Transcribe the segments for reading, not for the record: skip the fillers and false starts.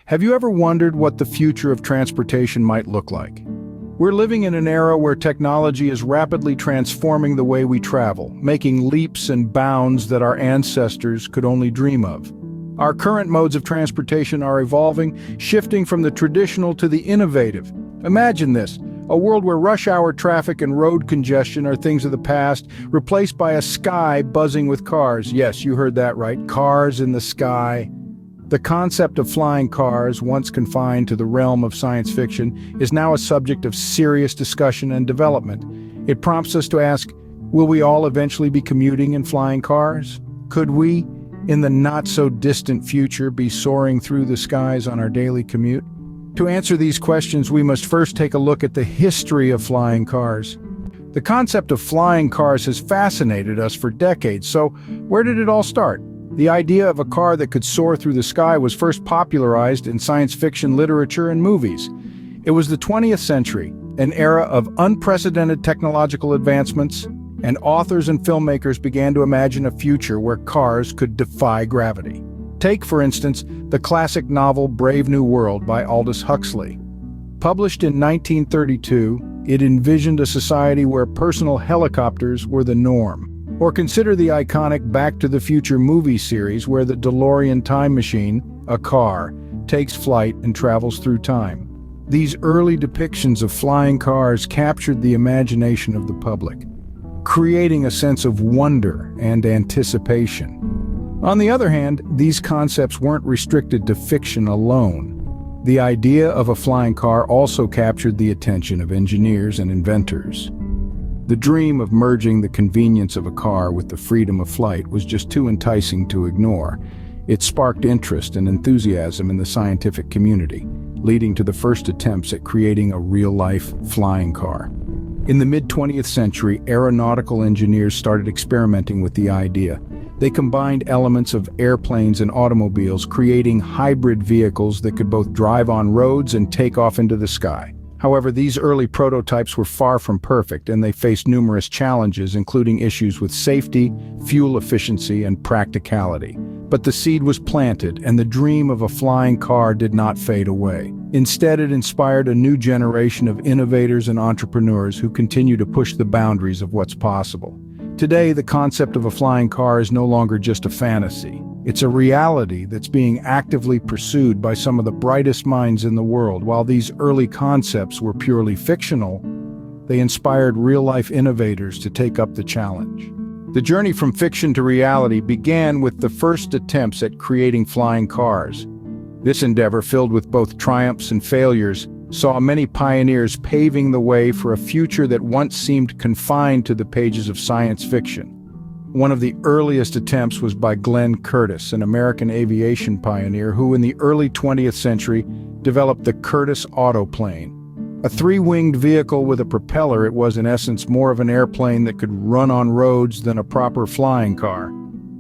Have you ever wondered what the future of transportation might look like? We're living in an era where technology is rapidly transforming the way we travel, making leaps and bounds that our ancestors could only dream of. Our current modes of transportation are evolving, shifting from the traditional to the innovative. Imagine this, a world where rush hour traffic and road congestion are things of the past, replaced by a sky buzzing with cars. Yes, you heard that right, cars in the sky. The concept of flying cars, once confined to the realm of science fiction, is now a subject of serious discussion and development. It prompts us to ask, will we all eventually be commuting in flying cars? Could we, in the not-so-distant future, be soaring through the skies on our daily commute? To answer these questions, we must first take a look at the history of flying cars. The concept of flying cars has fascinated us for decades, so where did it all start? The idea of a car that could soar through the sky was first popularized in science fiction literature and movies. It was the 20th century, an era of unprecedented technological advancements, and authors and filmmakers began to imagine a future where cars could defy gravity. Take, for instance, the classic novel Brave New World by Aldous Huxley. Published in 1932, it envisioned a society where personal helicopters were the norm. Or consider the iconic Back to the Future movie series where the DeLorean time machine, a car, takes flight and travels through time. These early depictions of flying cars captured the imagination of the public, creating a sense of wonder and anticipation. On the other hand, these concepts weren't restricted to fiction alone. The idea of a flying car also captured the attention of engineers and inventors. The dream of merging the convenience of a car with the freedom of flight was just too enticing to ignore. It sparked interest and enthusiasm in the scientific community, leading to the first attempts at creating a real-life flying car. In the mid-20th century, aeronautical engineers started experimenting with the idea. They combined elements of airplanes and automobiles, creating hybrid vehicles that could both drive on roads and take off into the sky. However, these early prototypes were far from perfect, and they faced numerous challenges, including issues with safety, fuel efficiency, and practicality. But the seed was planted, and the dream of a flying car did not fade away. Instead, it inspired a new generation of innovators and entrepreneurs who continue to push the boundaries of what's possible. Today, the concept of a flying car is no longer just a fantasy. It's a reality that's being actively pursued by some of the brightest minds in the world. While these early concepts were purely fictional, they inspired real-life innovators to take up the challenge. The journey from fiction to reality began with the first attempts at creating flying cars. This endeavor, filled with both triumphs and failures, saw many pioneers paving the way for a future that once seemed confined to the pages of science fiction. One of the earliest attempts was by Glenn Curtiss, an American aviation pioneer who in the early 20th century developed the Curtiss autoplane. A three-winged vehicle with a propeller, it was in essence more of an airplane that could run on roads than a proper flying car.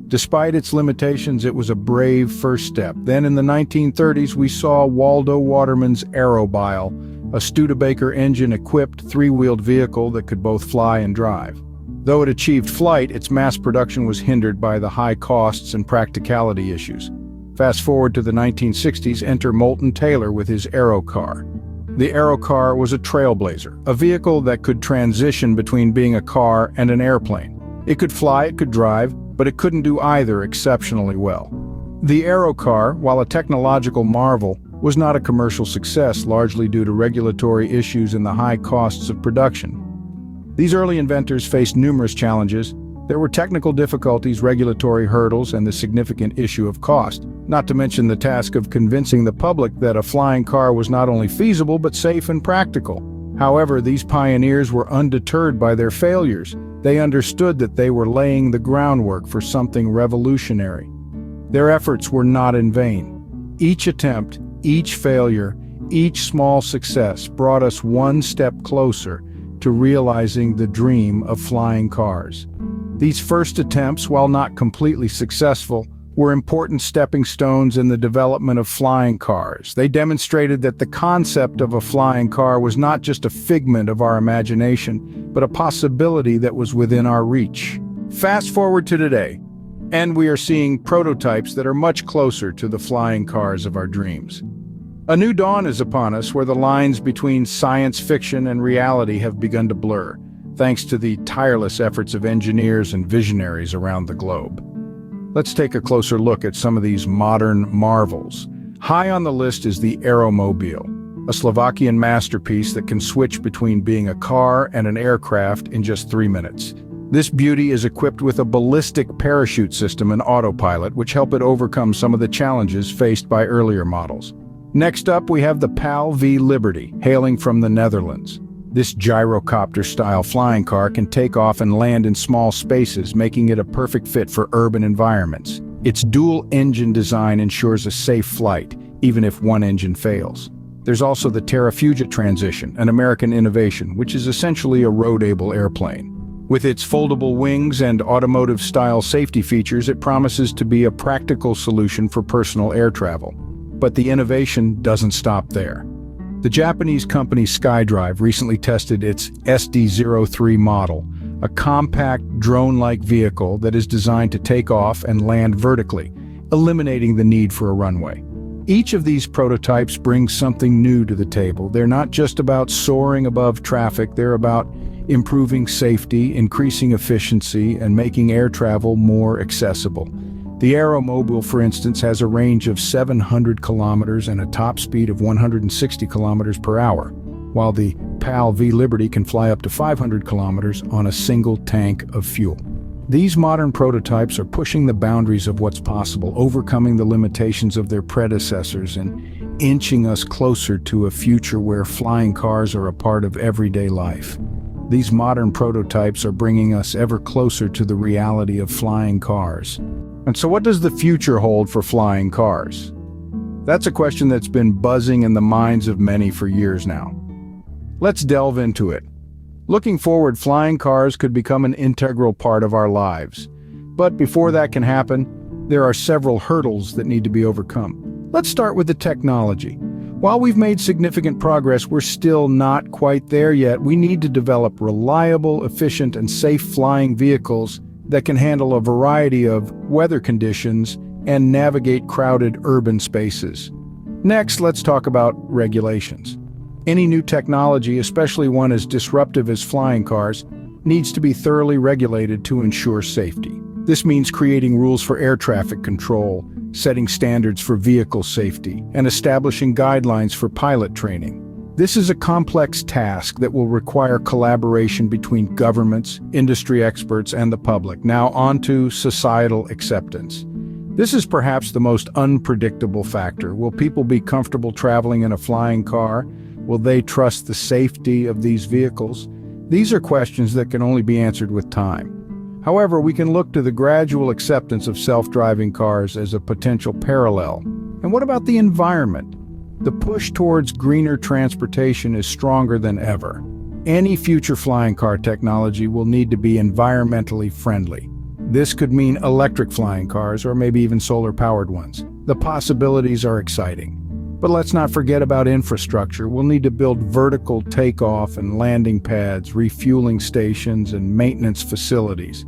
Despite its limitations, it was a brave first step. Then in the 1930s, we saw Waldo Waterman's Aerobile, a Studebaker engine-equipped three-wheeled vehicle that could both fly and drive. Though it achieved flight, its mass production was hindered by the high costs and practicality issues. Fast forward to the 1960s, enter Moulton Taylor with his Aerocar. The Aerocar was a trailblazer, a vehicle that could transition between being a car and an airplane. It could fly, it could drive, but it couldn't do either exceptionally well. The Aerocar, while a technological marvel, was not a commercial success, largely due to regulatory issues and the high costs of production. These early inventors faced numerous challenges. There were technical difficulties, regulatory hurdles, and the significant issue of cost, not to mention the task of convincing the public that a flying car was not only feasible but safe and practical. However, these pioneers were undeterred by their failures. They understood that they were laying the groundwork for something revolutionary. Their efforts were not in vain. Each attempt, each failure, each small success brought us one step closer to realizing the dream of flying cars. These first attempts, while not completely successful, were important stepping stones in the development of flying cars. They demonstrated that the concept of a flying car was not just a figment of our imagination, but a possibility that was within our reach. Fast forward to today, and we are seeing prototypes that are much closer to the flying cars of our dreams. A new dawn is upon us where the lines between science fiction and reality have begun to blur, thanks to the tireless efforts of engineers and visionaries around the globe. Let's take a closer look at some of these modern marvels. High on the list is the Aeromobile, a Slovakian masterpiece that can switch between being a car and an aircraft in just 3 minutes. This beauty is equipped with a ballistic parachute system and autopilot, which help it overcome some of the challenges faced by earlier models. Next up, we have the PAL V Liberty, hailing from the Netherlands. This gyrocopter-style flying car can take off and land in small spaces, making it a perfect fit for urban environments. Its dual-engine design ensures a safe flight, even if one engine fails. There's also the Terrafugia Transition, an American innovation, which is essentially a road-able airplane. With its foldable wings and automotive-style safety features, it promises to be a practical solution for personal air travel. But the innovation doesn't stop there. The Japanese company SkyDrive recently tested its SD-03 model, a compact drone-like vehicle that is designed to take off and land vertically, eliminating the need for a runway. Each of these prototypes brings something new to the table. They're not just about soaring above traffic, they're about improving safety, increasing efficiency, and making air travel more accessible. The Aeromobile, for instance, has a range of 700 kilometers and a top speed of 160 kilometers per hour, while the PAL V Liberty can fly up to 500 kilometers on a single tank of fuel. These modern prototypes are pushing the boundaries of what's possible, overcoming the limitations of their predecessors and inching us closer to a future where flying cars are a part of everyday life. These modern prototypes are bringing us ever closer to the reality of flying cars. And so what does the future hold for flying cars? That's a question that's been buzzing in the minds of many for years now. Let's delve into it. Looking forward, flying cars could become an integral part of our lives. But before that can happen, there are several hurdles that need to be overcome. Let's start with the technology. While we've made significant progress, we're still not quite there yet. We need to develop reliable, efficient, and safe flying vehicles that can handle a variety of weather conditions and navigate crowded urban spaces. Next, let's talk about regulations. Any new technology, especially one as disruptive as flying cars, needs to be thoroughly regulated to ensure safety. This means creating rules for air traffic control, setting standards for vehicle safety, and establishing guidelines for pilot training. This is a complex task that will require collaboration between governments, industry experts, and the public. Now on to societal acceptance. This is perhaps the most unpredictable factor. Will people be comfortable traveling in a flying car? Will they trust the safety of these vehicles? These are questions that can only be answered with time. However, we can look to the gradual acceptance of self-driving cars as a potential parallel. And what about the environment? The push towards greener transportation is stronger than ever. Any future flying car technology will need to be environmentally friendly. This could mean electric flying cars or maybe even solar-powered ones. The possibilities are exciting. But let's not forget about infrastructure. We'll need to build vertical takeoff and landing pads, refueling stations, and maintenance facilities.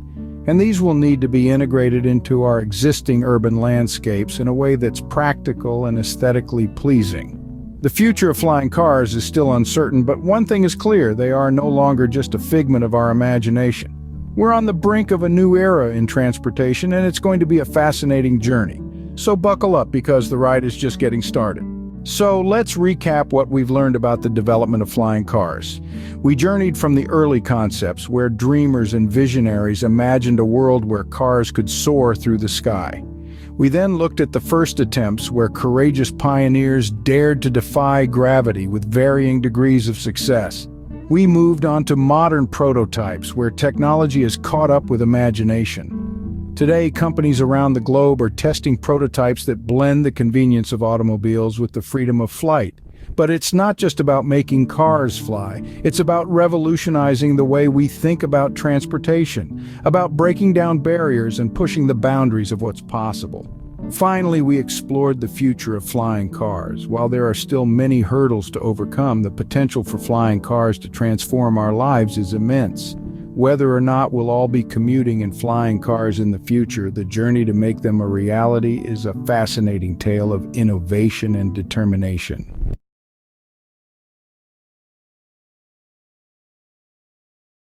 And these will need to be integrated into our existing urban landscapes in a way that's practical and aesthetically pleasing. The future of flying cars is still uncertain, but one thing is clear: they are no longer just a figment of our imagination. We're on the brink of a new era in transportation, and it's going to be a fascinating journey. So buckle up, because the ride is just getting started. So let's recap what we've learned about the development of flying cars. We journeyed from the early concepts, where dreamers and visionaries imagined a world where cars could soar through the sky. We then looked at the first attempts, where courageous pioneers dared to defy gravity with varying degrees of success. We moved on to modern prototypes, where technology has caught up with imagination. Today, companies around the globe are testing prototypes that blend the convenience of automobiles with the freedom of flight. But it's not just about making cars fly. It's about revolutionizing the way we think about transportation, about breaking down barriers and pushing the boundaries of what's possible. Finally, we explored the future of flying cars. While there are still many hurdles to overcome, the potential for flying cars to transform our lives is immense. Whether or not we'll all be commuting in flying cars in the future, the journey to make them a reality is a fascinating tale of innovation and determination.